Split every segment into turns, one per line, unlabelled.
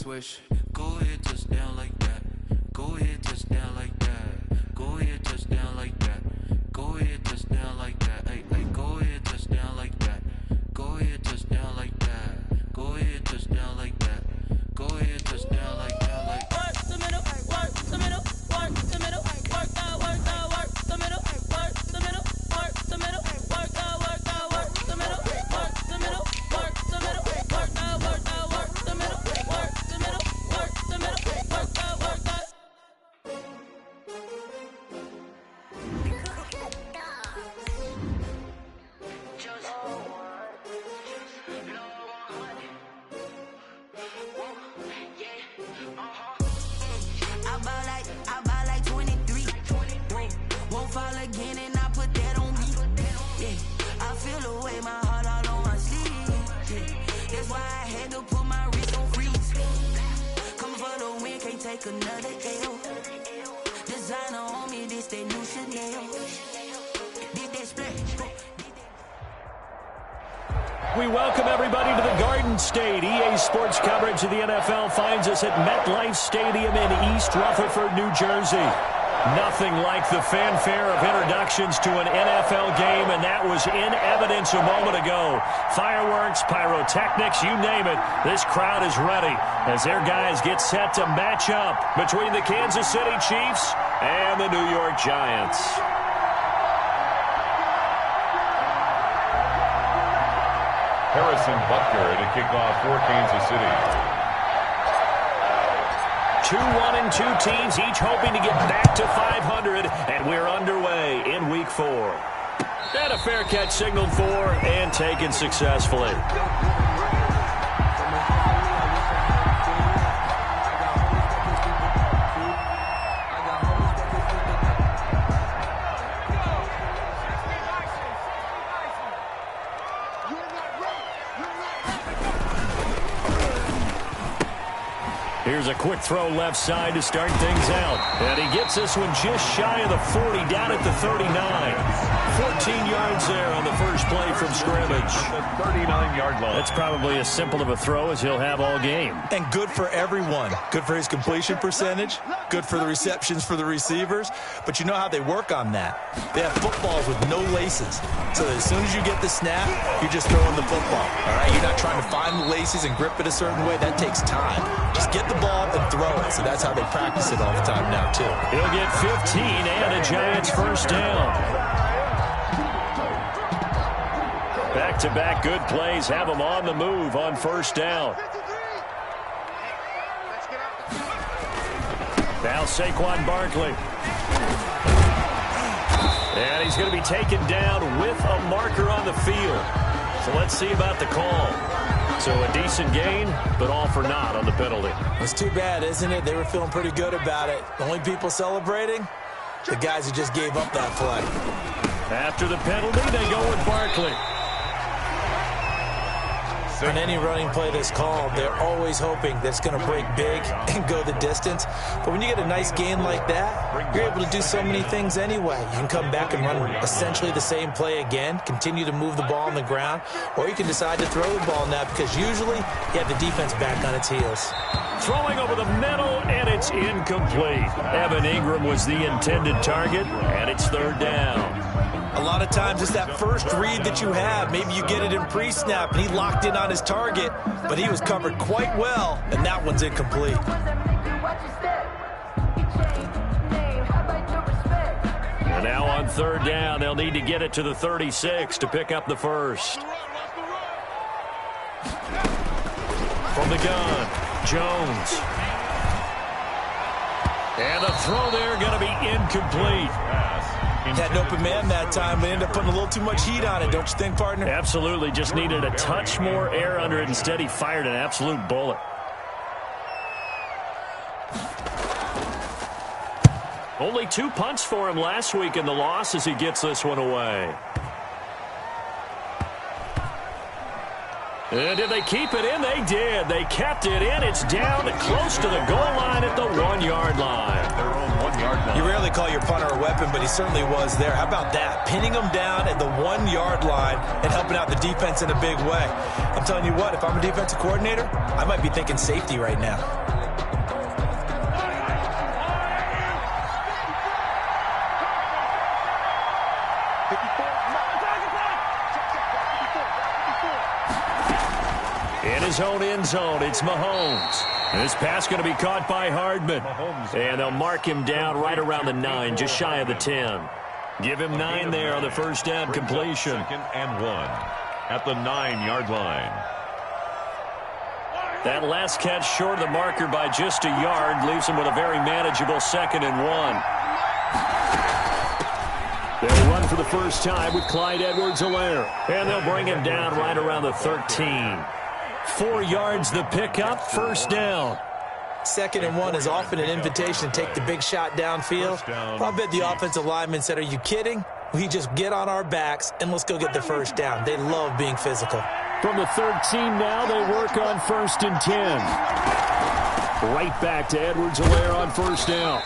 swish. Go ahead, touchdown like that. Go ahead, touchdown like that. Go ahead, touchdown like that. Go ahead, touchdown like that. Hey, hey, go ahead, touchdown like that. Go ahead, touchdown like that. Go ahead, touchdown like that. Go ahead, touchdown like that. Like
work the middle, work the middle, work the middle, work the middle, work the middle, work the middle, work the middle, work the middle, work the middle, work the middle, work the middle, work the middle, work the middle, work the middle, work the I buy like 23. Won't fall again and I put that on me. Yeah, I feel the way, my heart all on my sleeve. Yeah, that's why I had to put my wrist on freeze. Coming for the win, can't take another L. Designer on me, this that new Chanel. Did that splash.
We welcome everybody to the Garden State. EA Sports coverage of the NFL finds us at MetLife Stadium in East Rutherford, New Jersey. Nothing like the fanfare of introductions to an NFL game, and that was in evidence a moment ago. Fireworks, pyrotechnics, you name it. This crowd is ready as their guys get set to match up between the Kansas City Chiefs and the New York Giants.
Harrison Butker to kick off for Kansas City.
2-1-2 teams, each hoping to get back to 500, and we're underway in Week 4. And a fair catch signaled for and taken successfully. Here's a quick throw left side to start things out. And he gets this one just shy of the 40, down at the 39. 14 yards there on the first play from scrimmage.
39-yard line.
That's probably as simple of a throw as he'll have all game.
And good for everyone. Good for his completion percentage. Good for the receptions for the receivers. But you know how they work on that. They have footballs with no laces. So as soon as you get the snap, you're just throwing the football. All right? You're not trying to find the laces and grip it a certain way. That takes time. Just get the ball and throw it. So that's how they practice it all the time now, too.
He'll get 15 and a Giants first down. Back-to-back good plays have him on the move on first down. Now Saquon Barkley. And he's going to be taken down with a marker on the field. So let's see about the call. So a decent gain, but all for naught on the penalty.
It's too bad, isn't it? They were feeling pretty good about it. The only people celebrating? The guys who just gave up that play.
After the penalty, they go with Barkley.
On any running play that's called, they're always hoping that it's going to break big and go the distance. But when you get a nice gain like that, you're able to do so many things anyway. You can come back and run essentially the same play again, continue to move the ball on the ground, or you can decide to throw the ball now because usually you have the defense back on its heels.
Throwing over the middle, and it's incomplete. Evan Ingram was the intended target, and it's third down.
A lot of times it's that first read that you have. Maybe you get it in pre-snap, and he locked in on his target, but he was covered quite well, and that one's incomplete.
And now on third down, they'll need to get it to the 36 to pick up the first. From the gun, Jones. And the throw there going to be incomplete.
Had an open man that time, but ended up putting a little too much heat on it, don't you think, partner?
Absolutely. Just needed a touch more air under it. Instead, he fired an absolute bullet. Only 2 punts for him last week in the loss as he gets this one away. And did they keep it in? They did. They kept it in. It's down close to the goal line at the 1-yard line.
Their own 1-yard line.
You rarely call your punter a weapon, but he certainly was there. How about that? Pinning him down at the 1-yard line and helping out the defense in a big way. I'm telling you what, if I'm a defensive coordinator, I might be thinking safety right now.
In his own end zone, it's Mahomes. This pass going to be caught by Hardman. And they'll mark him down right around the 9, just shy of the 10. Give him 9 there on the first down completion.
2nd and 1 at the 9-yard line.
That last catch short of the marker by just a yard leaves him with a very manageable 2nd and 1. They'll run for the first time with Clyde Edwards-Helaire. And they'll bring him down right around the 13. 4 yards the pickup, first down.
2nd and 1 is often an invitation to take the big shot downfield. I bet the offensive lineman said, are you kidding? We just get on our backs and let's go get the first down. They love being physical.
From the 13 now, they work on 1st and 10. Right back to Edwards-Helaire on first down.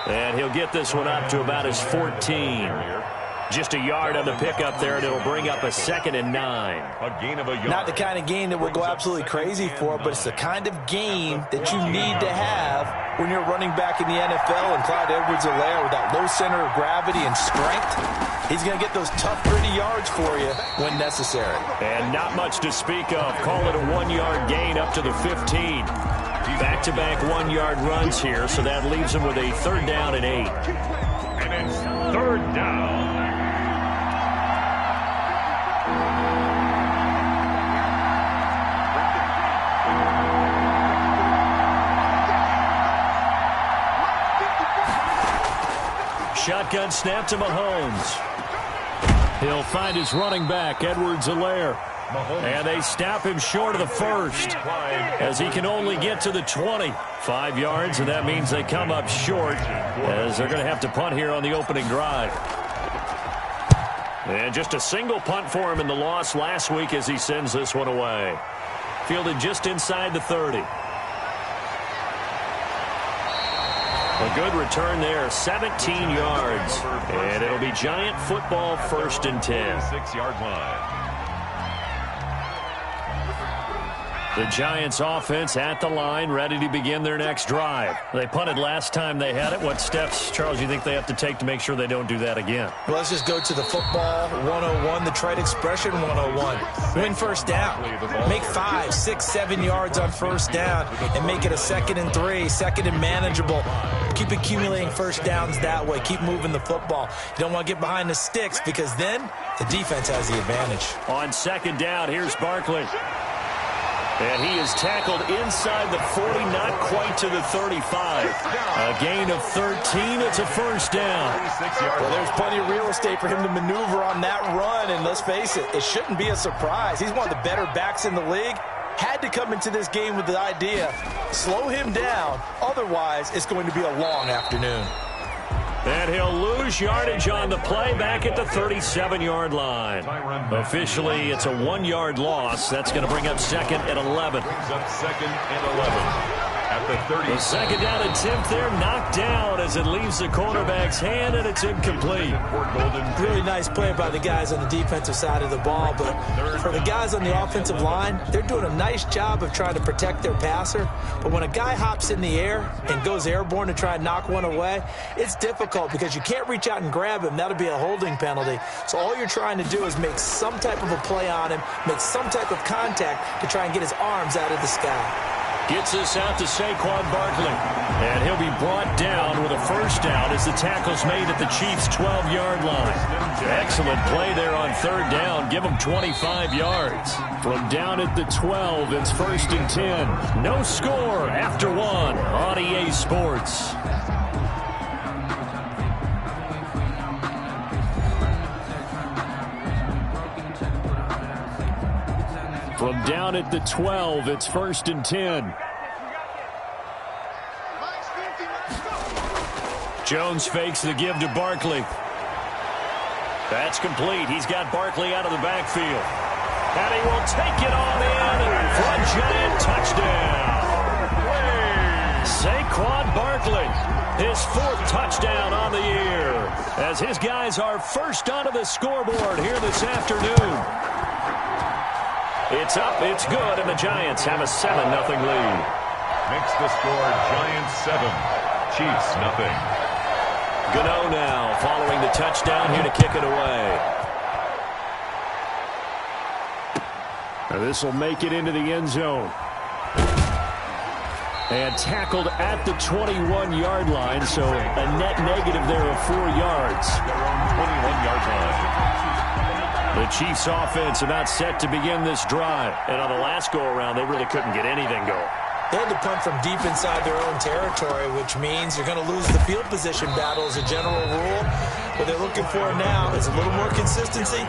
And he'll get this one up to about his 14. Just a yard on the pickup there, and it'll bring up a 2nd and 9.
A gain of a yard.
Not the kind of game that we'll go absolutely crazy for, but it's the kind of game that you need to have when you're running back in the NFL. And Clyde Edwards-Helaire, with that low center of gravity and strength, he's going to get those tough, gritty yards for you when necessary.
And not much to speak of. Call it a 1-yard gain up to the 15. Back-to-back 1-yard runs here, so that leaves him with a 3rd down and 8.
And it's 3rd down.
Shotgun snap to Mahomes. He'll find his running back, Edwards-Helaire. And they snap him short of the 1st as he can only get to the 20. 5 yards, and that means they come up short as they're going to have to punt here on the opening drive. And just a single punt for him in the loss last week as he sends this one away. Fielded just inside the 30. A good return there, 17 yards. And it'll be Giant football, 1st and 10.
6-yard line.
The Giants offense at the line, ready to begin their next drive. They punted last time they had it. What steps, Charles, you think they have to take to make sure they don't do that again?
Well, let's just go to the football 101, the trade expression 101. Win first down. Make 5, 6, 7 yards on first down and make it a 2nd and 3, 2nd and manageable. Keep accumulating first downs that way. Keep moving the football. You don't want to get behind the sticks because then the defense has the advantage.
On 2nd down, here's Barkley. And he is tackled inside the 40, not quite to the 35. A gain of 13. It's a first down.
Well, there's plenty of real estate for him to maneuver on that run. And let's face it, it shouldn't be a surprise. He's one of the better backs in the league. Had to come into this game with the idea, slow him down. Otherwise, it's going to be a long afternoon.
And he'll lose yardage on the play back at the 37-yard line. Officially, it's a 1-yard loss. That's going to bring up 2nd and 11.
Brings up 2nd and 11 at the 30.
The 2nd down attempt there knocked down as it leaves the cornerback's hand, and it's incomplete.
Really nice play by the guys on the defensive side of the ball, but for the guys on the offensive line, they're doing a nice job of trying to protect their passer. But when a guy hops in the air and goes airborne to try and knock one away, it's difficult because you can't reach out and grab him. That'll be a holding penalty. So all you're trying to do is make some type of a play on him, make some type of contact to try and get his arms out of the sky.
Gets this out to Saquon Barkley. And he'll be brought down with a first down as the tackle's made at the Chiefs' 12-yard line. Excellent play there on 3rd down. Give them 25 yards. From down at the 12, it's 1st and 10. No score after 1 on EA Sports. From down at the 12, it's 1st and 10. Jones fakes the give to Barkley. That's complete. He's got Barkley out of the backfield. And he will take it on in for a Giant touchdown. Saquon Barkley, his 4th touchdown on the year, as his guys are first onto the scoreboard here this afternoon. It's up, it's good, and the Giants have a 7-0 lead.
Makes the score Giants 7, Chiefs 0.
Gano now following the touchdown here to kick it away. This will make it into the end zone. And tackled at the 21-yard line, so a net negative there of 4 yards.
Their own 21-yard line.
The Chiefs offense about set to begin this drive. And on the last go-around, they really couldn't get anything going.
They had to punt from deep inside their own territory, which means you're going to lose the field position battle as a general rule. What they're looking for now is a little more consistency,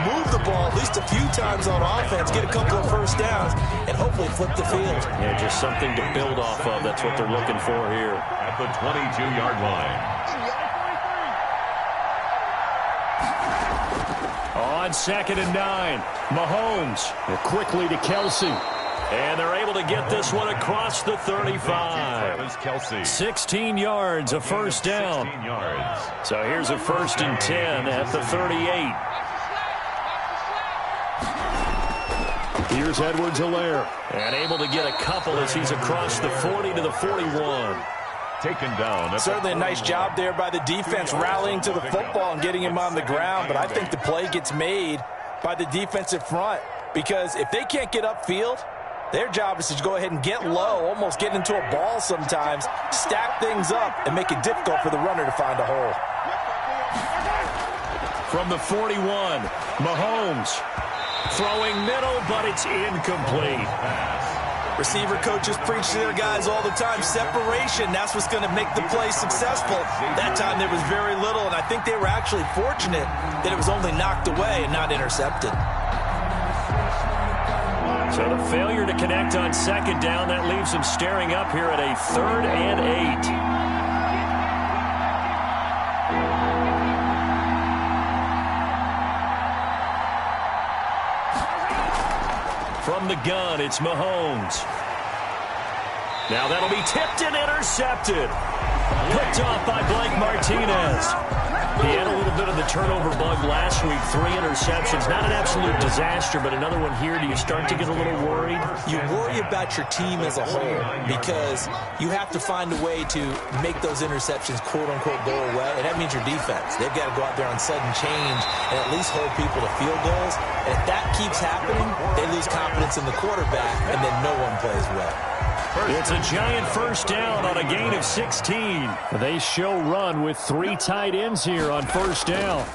move the ball at least a few times on offense, get a couple of first downs, and hopefully flip the field.
Yeah, just something to build off of. That's what they're looking for here.
At the 22-yard line.
On 2nd and 9, Mahomes quickly to Kelsey. And they're able to get this one across the 35. 16 yards, a first down.
16 yards.
So here's a 1st and 10 at the 38. Here's Edwards-Helaire. And able to get a couple as he's across the 40 to the 41.
Taken down.
Certainly a nice job there by the defense rallying to the football and getting him on the ground. But I think the play gets made by the defensive front. Because if they can't get upfield, their job is to go ahead and get low, almost get into a ball sometimes, stack things up, and make it difficult for the runner to find a hole.
From the 41, Mahomes throwing middle, but it's incomplete.
Receiver coaches preach to their guys all the time. Separation, that's what's going to make the play successful. That time there was very little, and I think they were actually fortunate that it was only knocked away and not intercepted.
So the failure to connect on 2nd down, that leaves them staring up here at a 3rd and 8. From the gun, it's Mahomes. Now that'll be tipped and intercepted. Picked off by Blake Martinez. He had a little bit of the turnover bug last week. 3 interceptions. Not an absolute disaster, but another one here. Do you start to get a little worried?
You worry about your team as a whole because you have to find a way to make those interceptions, quote-unquote, go away, and that means your defense. They've got to go out there on sudden change and at least hold people to field goals. And if that keeps happening, they lose confidence in the quarterback, and then no one plays well.
It's a giant first down on a gain of 16. They show run with 3 tight ends here on first down.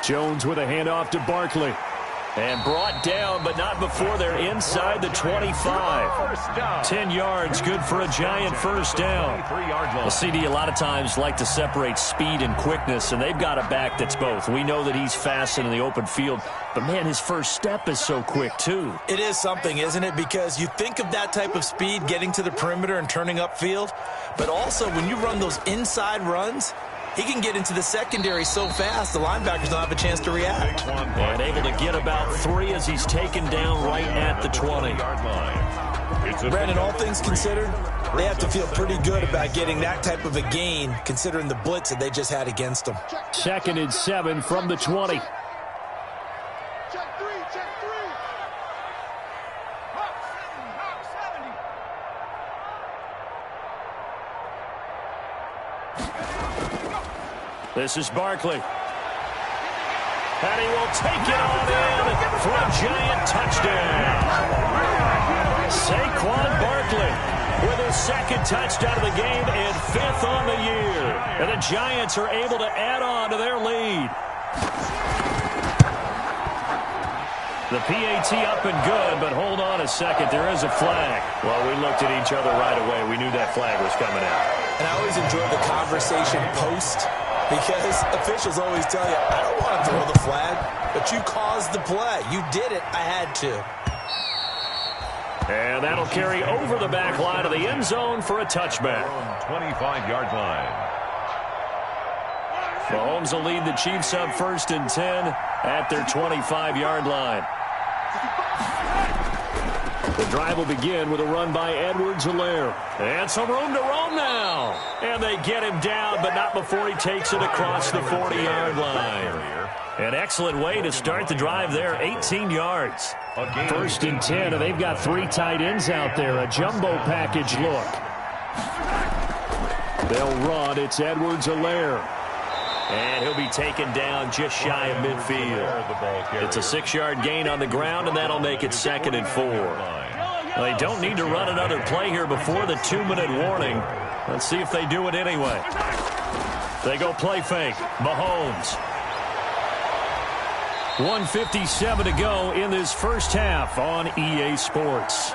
Jones with a handoff to Barkley. And brought down, but not before they're inside the 25. 10 yards, good for a giant first down. Well, CD a lot of times like to separate speed and quickness, and they've got a back that's both. We know that he's fast in the open field, but, man, his first step is so quick, too.
It is something, isn't it? Because you think of that type of speed getting to the perimeter and turning upfield, but also when you run those inside runs, he can get into the secondary so fast the linebackers don't have a chance to react.
And able to get about 3 as he's taken down right at the 20.
Brandon, all things considered, they have to feel pretty good about getting that type of a gain considering the blitz that they just had against them.
2nd and 7 from the 20. This is Barkley. And he will take it on in for a giant touchdown. Saquon Barkley with his 2nd touchdown of the game and 5th on the year. And the Giants are able to add on to their lead. The PAT up and good, but hold on a second. There is a flag. Well, we looked at each other right away. We knew that flag was coming out.
And I always enjoy the conversation post because officials always tell you, I don't want to throw the flag, but you caused the play. You did it. I had to.
And that'll carry over the back line of the end zone for a touchback.
25-yard line.
Mahomes will lead the Chiefs up 1st and 10 at their 25-yard line. The drive will begin with a run by Edwards-Helaire. And some room to roam now. And they get him down, but not before he takes it across the 40-yard line. An excellent way to start the drive there, 18 yards. 1st and 10, and they've got 3 tight ends out there, a jumbo package look. They'll run, it's Edwards-Helaire. And he'll be taken down just shy of midfield. It's a 6-yard gain on the ground, and that'll make it 2nd and 4. They don't need to run another play here before the 2-minute warning. Let's see if they do it anyway. They go play fake. Mahomes. 1:57 to go in this first half on EA Sports.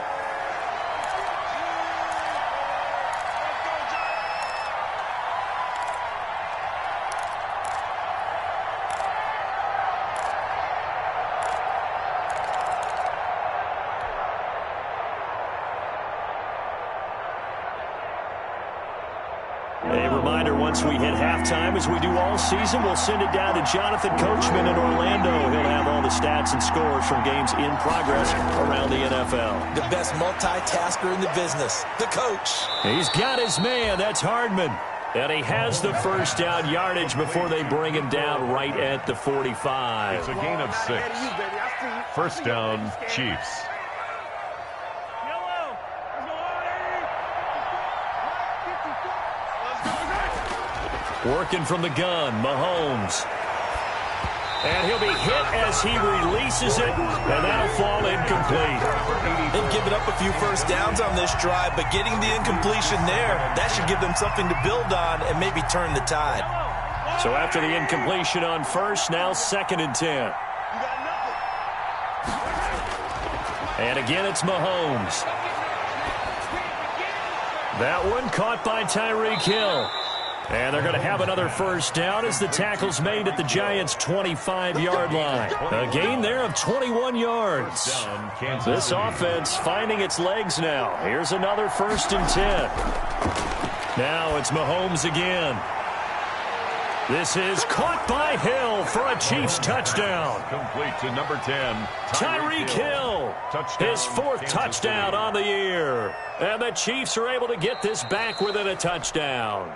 Once we hit halftime, as we do all season, we'll send it down to Jonathan Coachman in Orlando. He'll have all the stats and scores from games in progress around the NFL.
The best multitasker in the business, the coach.
He's got his man. That's Hardman. And he has the first down yardage before they bring him down right at the 45.
It's a gain of 6. First down, Chiefs.
Working from the gun, Mahomes. And he'll be hit as he releases it, and that'll fall incomplete.
They've given up a few first downs on this drive, but getting the incompletion there, that should give them something to build on and maybe turn the tide.
So after the incompletion on first, now 2nd and 10. And again, it's Mahomes. That one caught by Tyreek Hill. And they're going to have another first down as the tackle's made at the Giants' 25-yard line. A gain there of 21 yards. This offense finding its legs now. Here's another 1st and 10. Now it's Mahomes again. This is caught by Hill for a Chiefs touchdown.
Complete to number 10.
Tyreek Hill. His 4th touchdown on the year. And the Chiefs are able to get this back within a touchdown.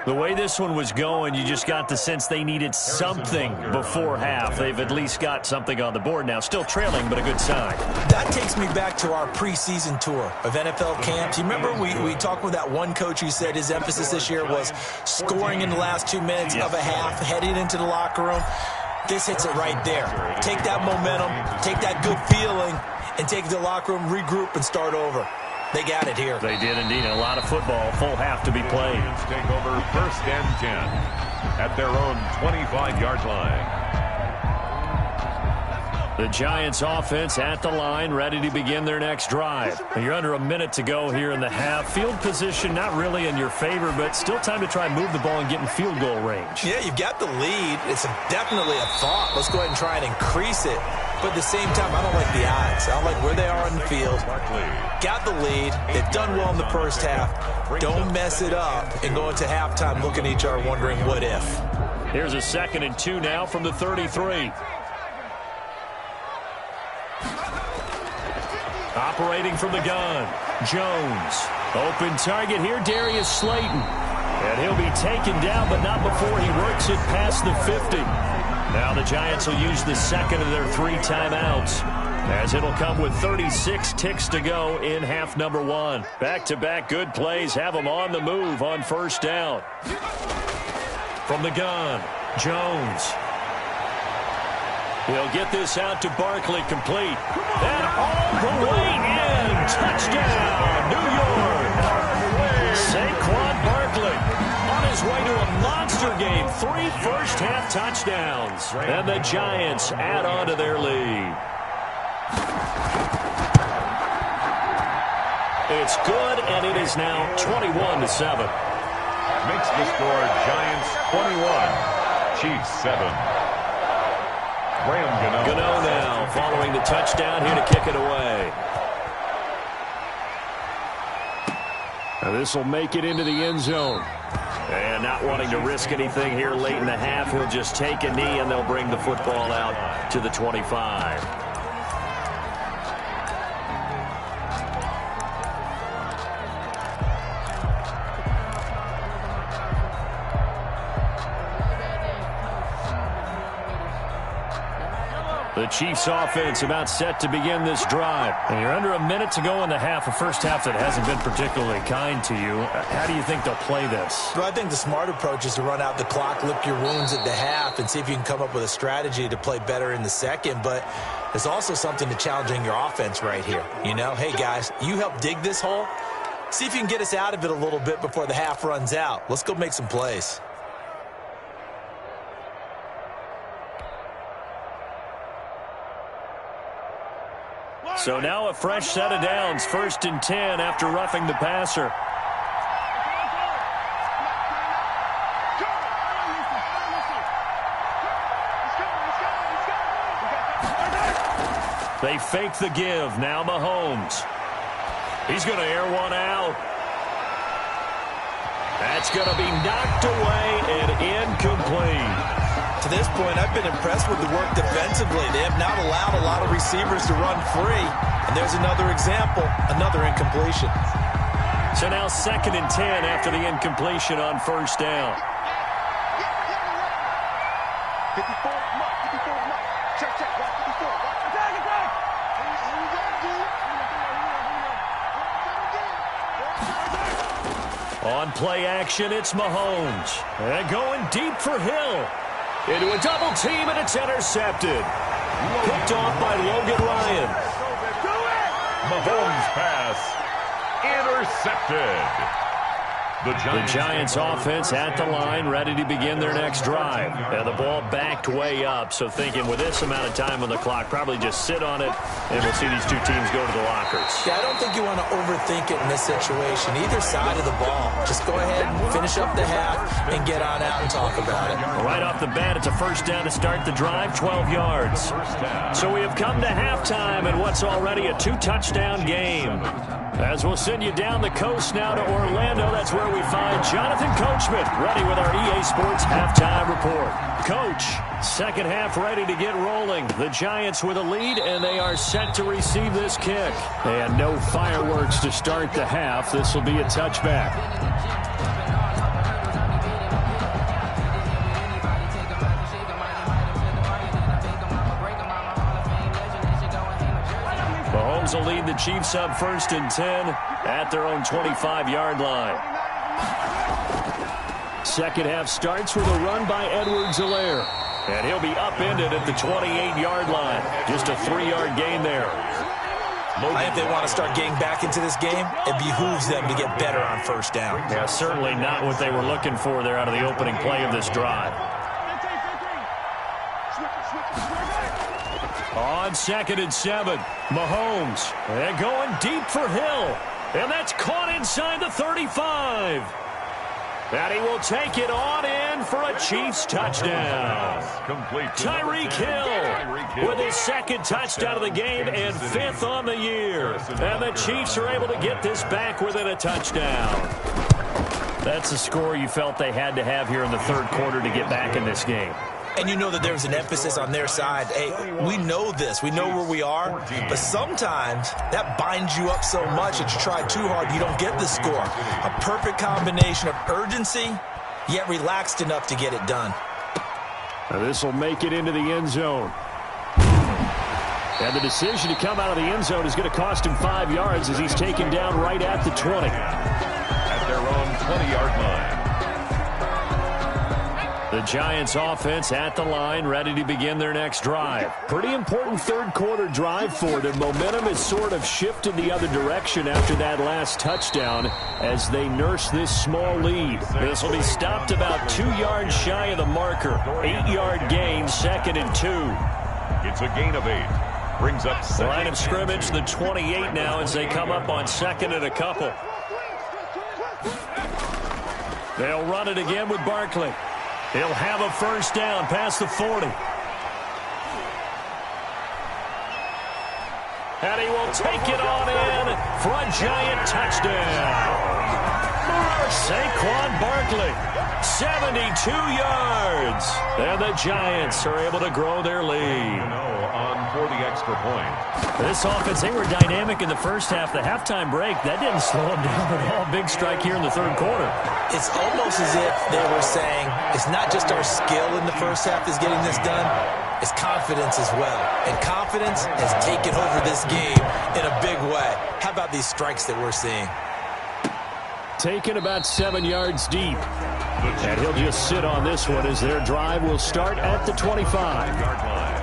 The way this one was going, you just got the sense they needed something before half. They've at least got something on the board now. Still trailing, but a good sign.
That takes me back to our preseason tour of NFL camps. You remember we talked with that one coach who said his emphasis this year was scoring in the last 2 minutes of a half, heading into the locker room. This hits it right there. Take that momentum, take that good feeling, and take it to the locker room, regroup, and start over. They got it here.
They did indeed. A lot of football, full half to be played.
Take over 1st and 10 at their own 25-yard line.
The Giants offense at the line, ready to begin their next drive. You're under a minute to go here in the half. Field position not really in your favor, but still time to try and move the ball and get in field goal range.
Yeah, you've got the lead. It's definitely a thought. Let's go ahead and try and increase it. But at the same time, I don't like the odds. I don't like where they are on the field. Got the lead. They've done well in the first half. Don't mess it up and go into halftime looking at each other wondering what if.
Here's a 2nd and 2 now from the 33. Operating from the gun, Jones. Open target here, Darius Slayton. And he'll be taken down, but not before he works it past the 50. Now the Giants will use the 2nd of their 3 timeouts, as it'll come with 36 ticks to go in half number 1. Back-to-back good plays have them on the move on first down. From the gun, Jones. He'll get this out to Barkley, complete. And all the way in. Touchdown, New York. Saquon Barkley on his way to a monster game. 3 first-half touchdowns. And the Giants add on to their lead. It's good, and it is now 21-7.
Makes the score Giants 21, Chiefs 7.
Gano now following the touchdown here to kick it away. This will make it into the end zone. And not wanting to risk anything here late in the half, he'll just take a knee and they'll bring the football out to the 25. The Chiefs offense about set to begin this drive. And you're under a minute to go in the half, a first half that hasn't been particularly kind to you. How do you think they'll play this?
Well, I think the smart approach is to run out the clock, lick your wounds at the half, and see if you can come up with a strategy to play better in the second. But there's also something to challenging your offense right here. You know, hey, guys, you help dig this hole. See if you can get us out of it a little bit before the half runs out. Let's go make some plays.
So now a fresh set of downs, 1st and 10 after roughing the passer. They fake the give. Now Mahomes. He's going to air one out. That's going to be knocked away and incomplete.
To this point, I've been impressed with the work defensively. They have not allowed a lot of receivers to run free. And there's another example, another incompletion.
So now 2nd and 10 after the incompletion on 1st down. On play action, it's Mahomes. And going deep for Hill. Into a double team, and it's intercepted. Picked off by Logan Ryan.
Mahomes pass intercepted. The
Giants offense at the line, ready to begin their next drive. And the ball backed way up, so thinking with this amount of time on the clock, probably just sit on it, and we'll see these two teams go to the lockers.
Yeah, I don't think you want to overthink it in this situation. Either side of the ball. Just go ahead and finish up the half and get on out and talk about it.
Right off the bat, it's a 1st down to start the drive, 12 yards. So we have come to halftime in what's already a 2-touchdown game. As we'll send you down the coast now to Orlando, that's where we find Jonathan Coachman, ready with our EA Sports Halftime Report. Coach, 2nd half ready to get rolling. The Giants with a lead, and they are set to receive this kick. And no fireworks to start the half. This will be a touchback. Mahomes will lead the Chiefs up 1st and 10 at their own 25-yard line. 2nd half starts with a run by Edwards-Helaire. And he'll be upended at the 28-yard line. Just a 3-yard gain there.
I think they want to start getting back into this game. It behooves them to get better on 1st down.
Yeah, certainly not what they were looking for there out of the opening play of this drive. On 2nd and 7, Mahomes. And going deep for Hill. And that's caught inside the 35. And he will take it on in for a Chiefs touchdown. Tyreek Hill with his 2nd touchdown of the game and 5th on the year. And the Chiefs are able to get this back within a touchdown. That's the score you felt they had to have here in the 3rd quarter to get back in this game.
And you know that there's an emphasis on their side. Hey, we know this. We know where we are. But sometimes that binds you up so much that you try too hard, you don't get the score. A perfect combination of urgency, yet relaxed enough to get it done.
Now this will make it into the end zone. And the decision to come out of the end zone is going to cost him 5 yards as he's taken down right at the 20.
At their own 20-yard line.
The Giants offense at the line, ready to begin their next drive. Pretty important 3rd quarter drive for them. Momentum has sort of shifted the other direction after that last touchdown as they nurse this small lead. This will be stopped about 2 yards shy of the marker. 8-yard gain, 2nd and 2.
It's a gain of 8. Brings up
the line of scrimmage, the 28 now as they come up on 2nd and a couple. They'll run it again with Barkley. He'll have a 1st down past the 40. And he will take it on in for a Giant touchdown. Saquon Barkley, 72 yards. And the Giants are able to grow their lead.
On for the extra extra point.
This offense, they were dynamic in the first half. The halftime break, that didn't slow them down at all. Big strike here in the third quarter.
It's almost as if they were saying, it's not just our skill in the first half is getting this done, it's confidence as well. And confidence has taken over this game in a big way. How about these strikes that we're seeing?
Taken about 7 yards deep. And he'll just sit on this one as their drive will start at the 25-yard line.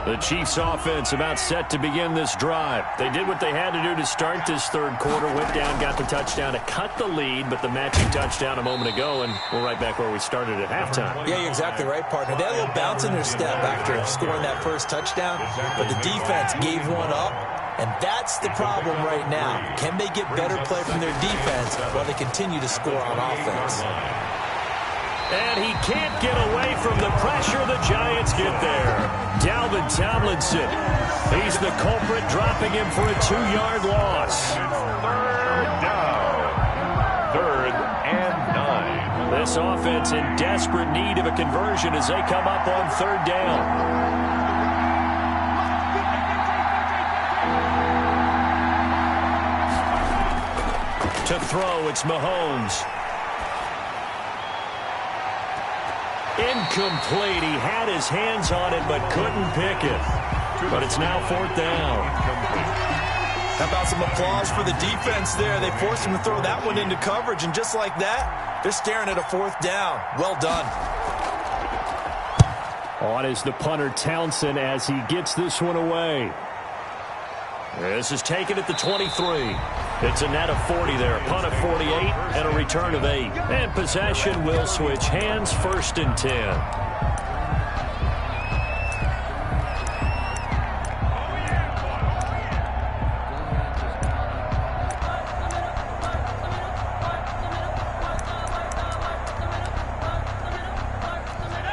The Chiefs offense about set to begin this drive. They did what they had to do to start this third quarter. Went down, got the touchdown to cut the lead, but the matching touchdown a moment ago, and we're right back where we started at halftime.
Yeah, you're exactly right, partner. They had a little bounce in their step after scoring that first touchdown, but the defense gave one up, and that's the problem right now. Can they get better play from their defense while they continue to score on offense?
And he can't get away from the pressure. The Giants get there. Dalvin Tomlinson. He's the culprit, dropping him for a 2-yard loss.
Third down. 3rd and 9.
This offense in desperate need of a conversion as they come up on 3rd down. To throw, it's Mahomes. Incomplete. He had his hands on it but couldn't pick it. But it's now 4th down.
How about some applause for the defense there? They forced him to throw that one into coverage, and just like that, they're staring at a 4th down. Well done.
On is the punter Townsend as he gets this one away. This is taken at the 23. It's a net of 40 there. Punt of 48 and a return of 8. And possession will switch hands, 1st and 10.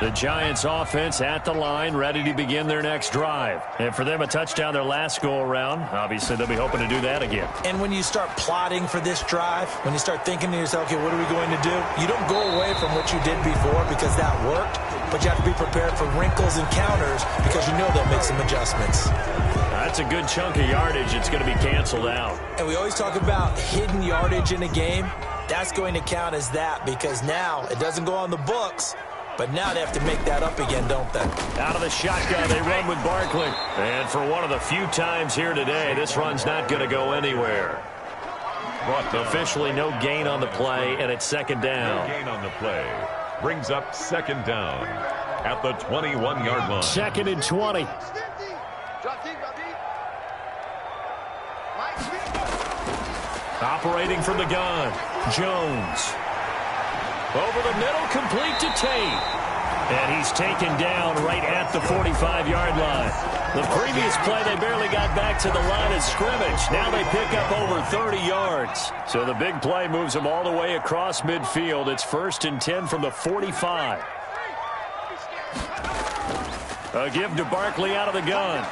The Giants offense at the line, ready to begin their next drive. And for them, a touchdown their last go-around. Obviously, they'll be hoping to do that again.
And when you start plotting for this drive, when you start thinking to yourself, okay, what are we going to do? You don't go away from what you did before because that worked, but you have to be prepared for wrinkles and counters because you know they'll make some adjustments.
That's a good chunk of yardage. It's going to be canceled out.
And we always talk about hidden yardage in a game. That's going to count as that because now it doesn't go on the books. But now they have to make that up again, don't they?
Out of the shotgun, they run with Barkley. And for one of the few times here today, this run's not going to go anywhere. Officially no gain on the play, and it's 2nd down.
No gain on the play. Brings up 2nd down at the 21-yard line.
2nd and 20. Operating from the gun, Jones. Over the middle, complete to Tate. And he's taken down right at the 45-yard line. The previous play, they barely got back to the line of scrimmage. Now they pick up over 30 yards. So the big play moves them all the way across midfield. It's 1st and 10 from the 45. A give to Barkley out of the gun.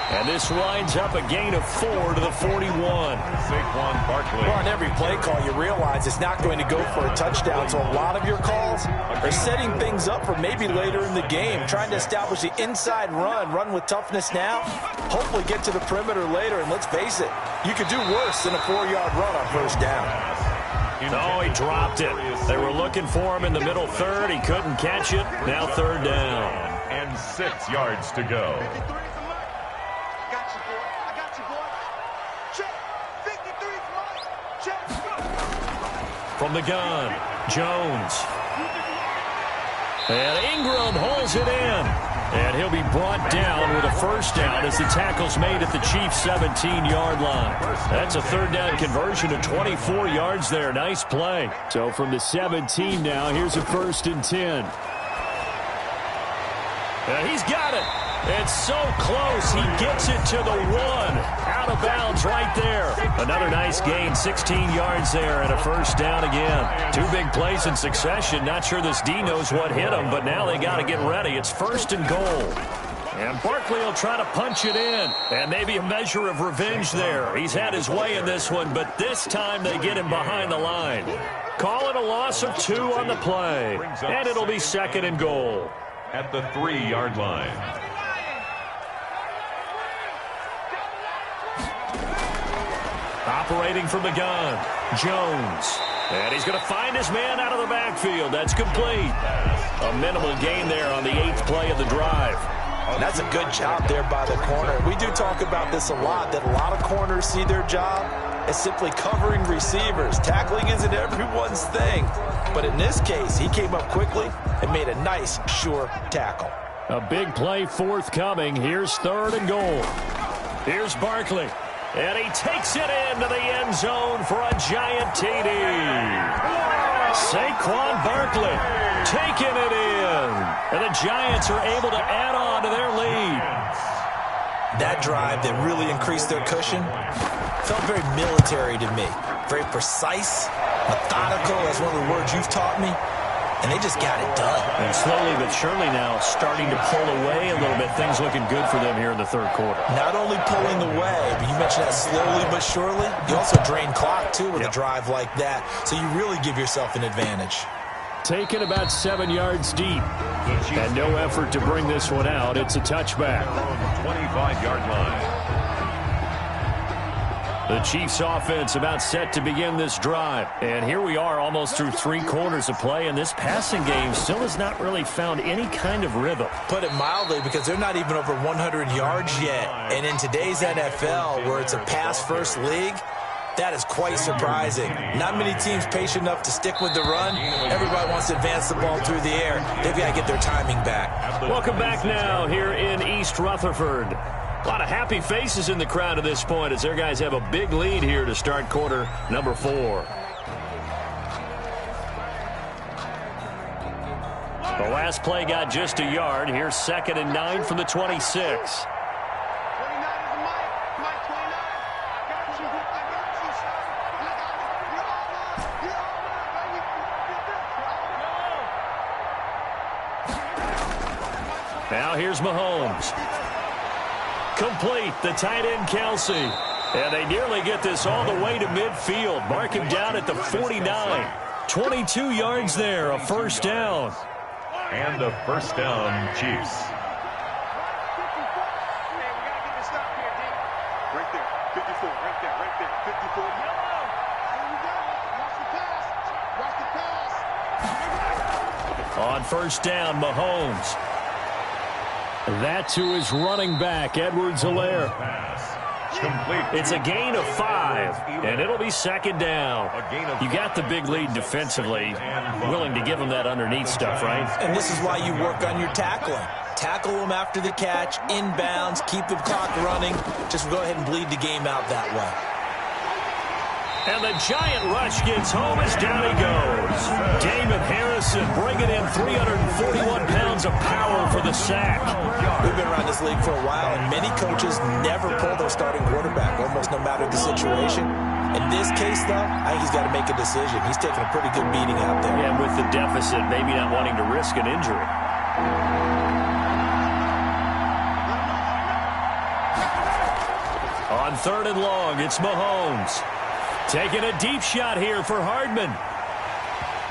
And this winds up a gain of 4 to the 41.
Saquon Barkley.
Well, on every play call, you realize it's not going to go for a touchdown. So a lot of your calls are setting things up for maybe later in the game, trying to establish the inside run with toughness now, hopefully get to the perimeter later. And let's face it, you could do worse than a 4-yard run on 1st down.
No, he dropped it. They were looking for him in the middle 3rd. He couldn't catch it. Now 3rd down.
And 6 yards to go.
From the gun, Jones. And Ingram holds it in. And he'll be brought down with a 1st down as the tackle's made at the Chiefs' 17-yard line. That's a 3rd down conversion of 24 yards there. Nice play. So from the 17 now, here's a 1st and 10. And he's got it. It's so close. He gets it to the 1. Out of bounds right there. Another nice gain. 16 yards there and a 1st down again. 2 big plays in succession. Not sure this D knows what hit him, but now they got to get ready. It's 1st and goal. And Barkley will try to punch it in. And maybe a measure of revenge there. He's had his way in this one, but this time they get him behind the line. Call it a loss of 2 on the play. And it'll be 2nd and goal.
At the 3-yard line.
Operating from the gun, Jones. And he's going to find his man out of the backfield. That's complete. A minimal gain there on the 8th play of the drive.
And that's a good job there by the corner. We do talk about this a lot, that a lot of corners see their job as simply covering receivers. Tackling isn't everyone's thing. But in this case, he came up quickly and made a nice, sure tackle.
A big play forthcoming. Here's 3rd and goal. Here's Barkley. And he takes it into the end zone for a giant TD. Saquon Barkley taking it in. And the Giants are able to add on to their lead.
That drive that really increased their cushion felt very military to me. Very precise, methodical. That's one of the words you've taught me. And they just got it done.
And slowly but surely now starting to pull away a little bit. Things looking good for them here in the 3rd quarter.
Not only pulling away, but you mentioned that slowly but surely. You also drain clock, too, with a drive like that. So you really give yourself an advantage.
Taken about 7 yards deep. And no effort to bring this one out. It's a touchback.
25-yard line.
The Chiefs offense about set to begin this drive. And here we are almost through 3 quarters of play, and this passing game still has not really found any kind of rhythm.
Put it mildly, because they're not even over 100 yards yet. And in today's NFL, where it's a pass-first league, that is quite surprising. Not many teams patient enough to stick with the run. Everybody wants to advance the ball through the air. They've got to get their timing back.
Welcome back now here in East Rutherford. A lot of happy faces in the crowd at this point as their guys have a big lead here to start quarter number 4. The last play got just a yard. Here's 2nd and 9 from the 26. Now here's Mahomes. Complete, the tight end Kelsey. And they nearly get this all the way to midfield. Mark him down at the 49. 22 yards there, a 1st down.
And a 1st down, Chiefs.
Right there, 54, right there, 54.
On 1st down, Mahomes. That to his running back, Edwards-Helaire. It's a gain of 5, and it'll be 2nd down. You got the big lead defensively, willing to give them that underneath stuff, right?
And this is why you work on your tackling. Tackle them after the catch, inbounds, keep the clock running. Just go ahead and bleed the game out that way.
And the giant rush gets home as down he goes. Damon Harrison bringing in 341 pounds of power for the sack.
We've been around this league for a while, and many coaches never pull their starting quarterback, almost no matter the situation. In this case, though, I think he's got to make a decision. He's taking a pretty good beating out there.
Yeah, with the deficit, maybe not wanting to risk an injury. On 3rd and long, it's Mahomes. Taking a deep shot here for Hardman.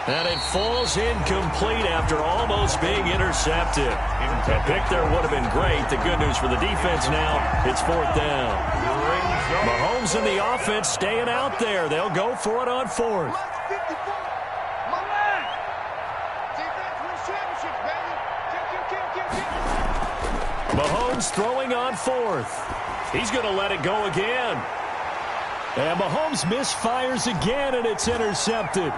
And it falls incomplete after almost being intercepted. A pick there would have been great. The good news for the defense now, it's 4th down. Mahomes and the offense staying out there. They'll go for it on 4th. Mahomes throwing on 4th. He's going to let it go again. And Mahomes misfires again, and it's intercepted.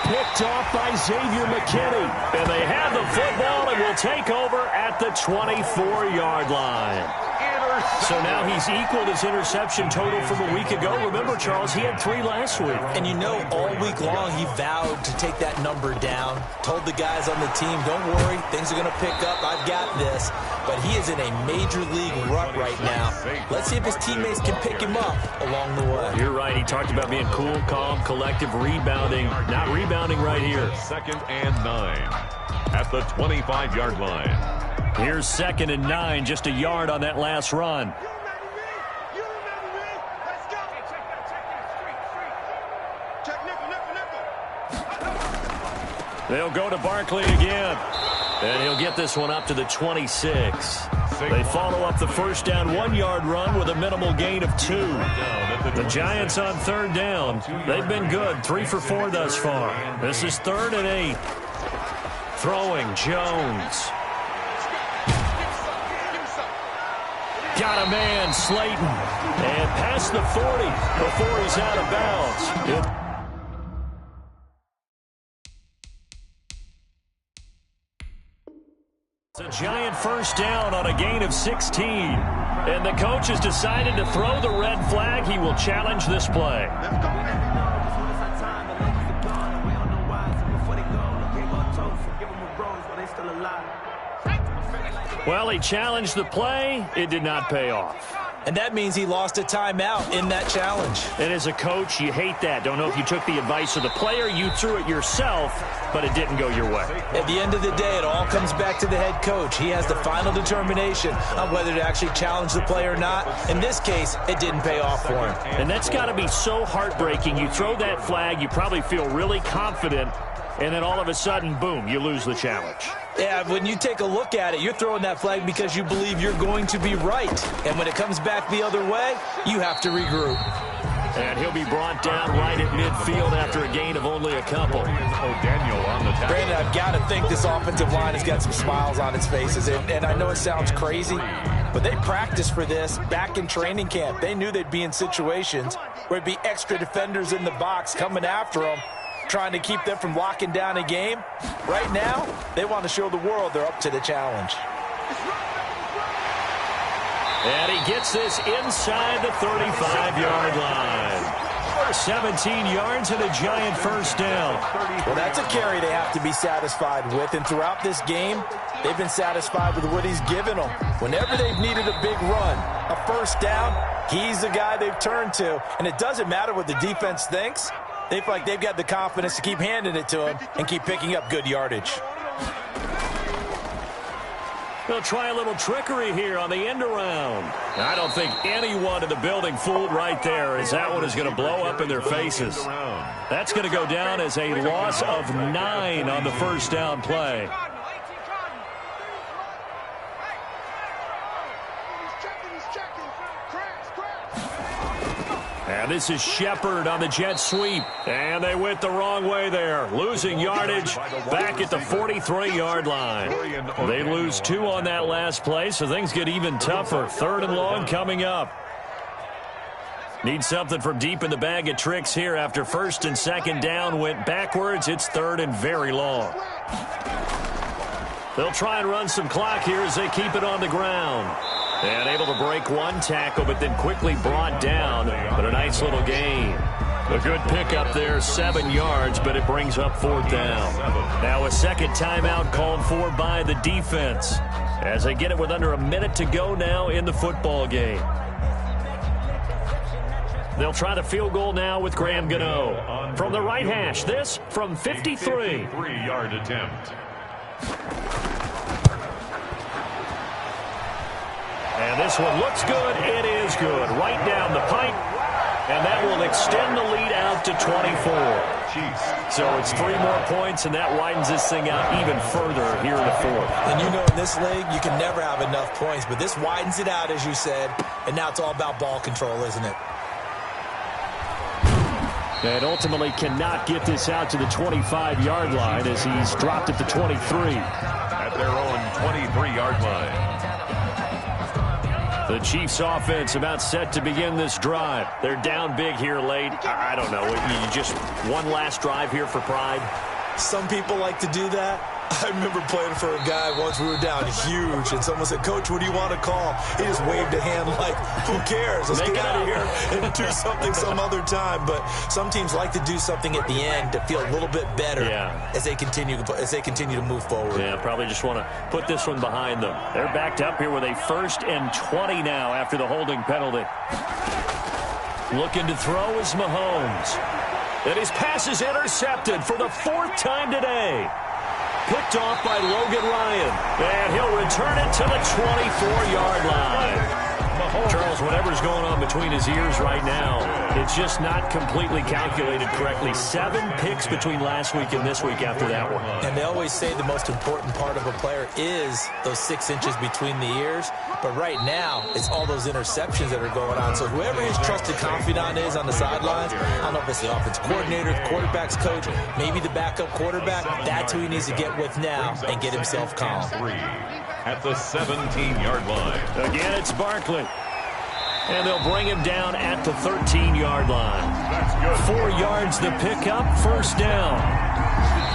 Picked off by Xavier McKinney. And they have the football and will take over at the 24-yard line. So now he's equaled his interception total from a week ago. Remember, Charles, he had 3 last week.
And you know, all week long he vowed to take that number down. Told the guys on the team, don't worry, things are going to pick up. I've got this. But he is in a major league rut right now. Let's see if his teammates can pick him up along the way.
You're right. He talked about being cool, calm, collective, rebounding. Not rebounding right here.
2nd and 9. at the 25-yard line.
Here's 2nd and 9, just a yard on that last run. They'll go to Barkley again. And he'll get this one up to the 26. They follow up the first down 1-yard run with a minimal gain of 2. The Giants on 3rd down. They've been good, 3 for 4 thus far. This is 3rd and 8. Throwing, Jones. Got a man, Slayton. And past the 40 before he's out of bounds. It's a giant first down on a gain of 16. And the coach has decided to throw the red flag. He will challenge this play. Well, he challenged the play. It did not pay off.
And that means he lost a timeout in that challenge.
And as a coach, you hate that. Don't know if you took the advice of the player. You threw it yourself, but it didn't go your way.
At the end of the day, it all comes back to the head coach. He has the final determination on whether to actually challenge the play or not. In this case, it didn't pay off for him.
And that's got to be so heartbreaking. You throw that flag, you probably feel really confident, and then all of a sudden, boom, you lose the challenge.
Yeah, when you take a look at it, you're throwing that flag because you believe you're going to be right. And when it comes back the other way, you have to regroup.
And he'll be brought down right at midfield after a gain of only a couple.
Daniel on the tackle.
Brandon, I've got to think this offensive line has got some smiles on its faces. And I know it sounds crazy, but they practiced for this back in training camp. They knew they'd be in situations where it'd be extra defenders in the box coming after them, trying to keep them from locking down a game. Right now, they want to show the world they're up to the challenge.
And he gets this inside the 35-yard line. 17 yards and a giant first down.
Well, that's a carry they have to be satisfied with. And throughout this game, they've been satisfied with what he's given them. Whenever they've needed a big run, a first down, he's the guy they've turned to. And it doesn't matter what the defense thinks. They feel like they've got the confidence to keep handing it to him and keep picking up good yardage.
They'll try a little trickery here on the end around. I don't think anyone in the building fooled right there, as that one is going to blow up in their faces. That's going to go down as a loss of 9 on the first down play. And this is Shepard on the jet sweep. And they went the wrong way there. Losing yardage back at the 43-yard line. They lose 2 on that last play, so things get even tougher. 3rd and long coming up. Need something from deep in the bag of tricks here after 1st and 2nd down went backwards. It's 3rd and very long. They'll try and run some clock here as they keep it on the ground. And able to break one tackle, but then quickly brought down. But a nice little gain. A good pickup there, 7 yards, but it brings up 4th down. Now a second timeout called for by the defense as they get it with under a minute to go now in the football game. They'll try the field goal now with Graham Gano. From the right hash, this from 53.
53-yard attempt.
And this one looks good. It is good. Right down the pipe. And that will extend the lead out to 24. So it's 3 more points, and that widens this thing out even further here in the 4th.
And you know, in this league, you can never have enough points. But this widens it out, as you said. And now it's all about ball control, isn't it?
And ultimately cannot get this out to the 25-yard line as he's dropped at the 23.
At their own 23-yard line.
The Chiefs offense about set to begin this drive. They're down big here late. I don't know. You just one last drive here for pride.
Some people like to do that. I remember playing for a guy once. We were down huge, and someone said, "Coach, what do you want to call?" He just waved a hand like, "Who cares? Let's get out of here and do something some other time." But some teams like to do something at the end to feel a little bit better as they continue to move forward.
Yeah, probably just want to put this one behind them. They're backed up here with a 1st and 20 now after the holding penalty. Looking to throw is Mahomes. And his pass is intercepted for the 4th time today. picked off by Logan Ryan. And he'll return it to the 24-yard line. Charles, whatever's going on between his ears right now, it's just not completely calculated correctly. 7 picks between last week and this week after that one.
And they always say the most important part of a player is those 6 inches between the ears. But right now, it's all those interceptions that are going on. So whoever his trusted confidant is on the sidelines, I don't know if it's the offensive coordinator, the quarterback's coach, maybe the backup quarterback, that's who he needs to get with now and get himself calm.
At the 17-yard line.
Again, it's Barkley. And they'll bring him down at the 13-yard line.
That's good.
4 yards the pickup, first down.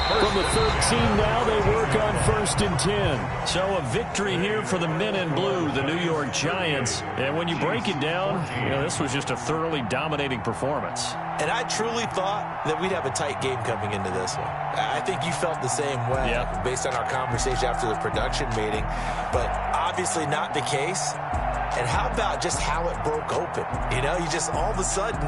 From the 13 now, they work on 1st and 10. So a victory here for the men in blue, the New York Giants. And when you break it down, this was just a thoroughly dominating performance.
And I truly thought that we'd have a tight game coming into this one. I think you felt the same way based on our conversation after the production meeting. But obviously not the case. And how about just how it broke open? You just all of a sudden,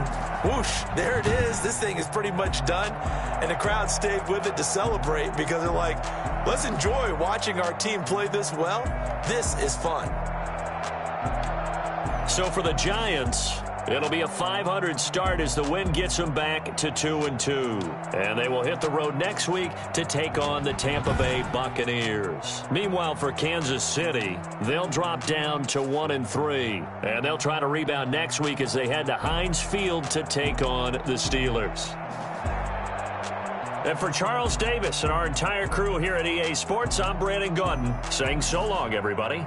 whoosh, there it is. This thing is pretty much done. And the crowd stayed with it to celebrate because they're like, let's enjoy watching our team play this well. This is fun.
So for the Giants, it'll be a .500 start as the win gets them back to 2-2. And they will hit the road next week to take on the Tampa Bay Buccaneers. Meanwhile, for Kansas City, they'll drop down to 1-3. And they'll try to rebound next week as they head to Heinz Field to take on the Steelers. And for Charles Davis and our entire crew here at EA Sports, I'm Brandon Gaudin saying so long, everybody.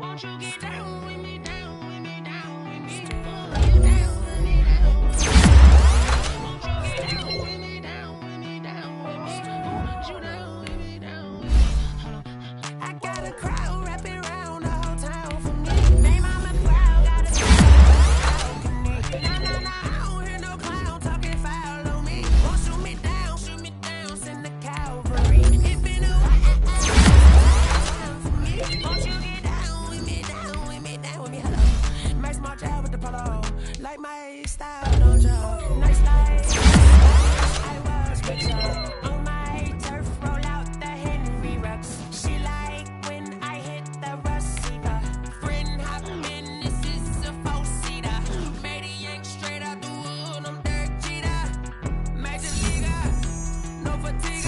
Won't you get down with me, down with me, down with me? Get down with me, down with me. Won't you get down with me, down with me, down with me? Won't you down with me, down with me? Hold on. I got a crowd wrapping around the whole town for me. Name on the crowd, got a crowd. Nah, I don't hear no clown talking foul on me. Won't shoot me down, send the cavalry. It been a while for me. Won't you get down with me, down with me, down with me? Hello. Max March out with the polo. Like my style, don't you? Nice life. I was with you. On my turf, roll out the Henry Rux. She like when I hit the receiver. Friend hopping, this is a four-seater. Made a yank straight out the wood, I'm Dirk Jeter. Major leaguer, no fatigue.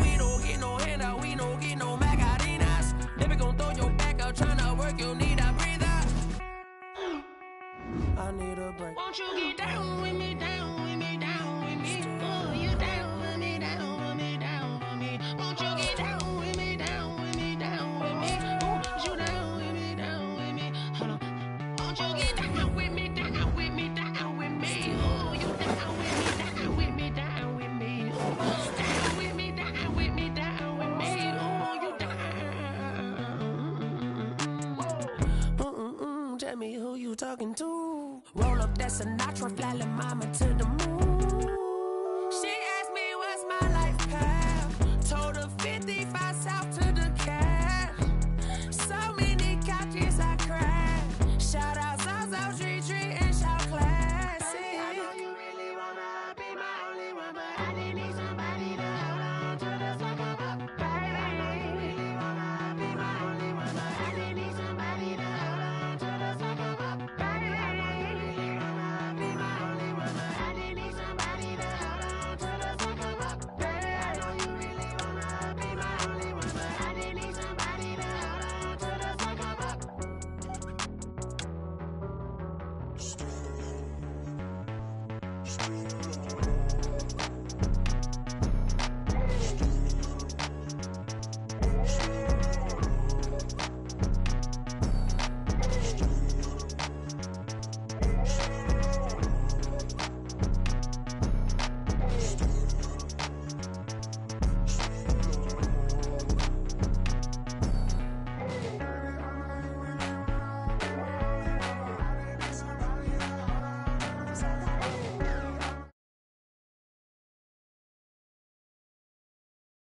We don't get no handout, we don't get no Macarinas. Never gon' throw your back out, tryna work, you need a breather. I need a break. Won't you get down with me, down with me, down with me? Oh, you down with me, down with me, down with me. Won't you get down with me, down with me, down with me? Oh, you down with me, down with me. Hold on. Won't you get down with me, down with me, down with me? Oh, you down with me, down with me, down with me. Oh, down with me, down with me, down with me. Oh, you down. Tell me who you talking to. Roll up that Sinatra, fly la mama to the moon.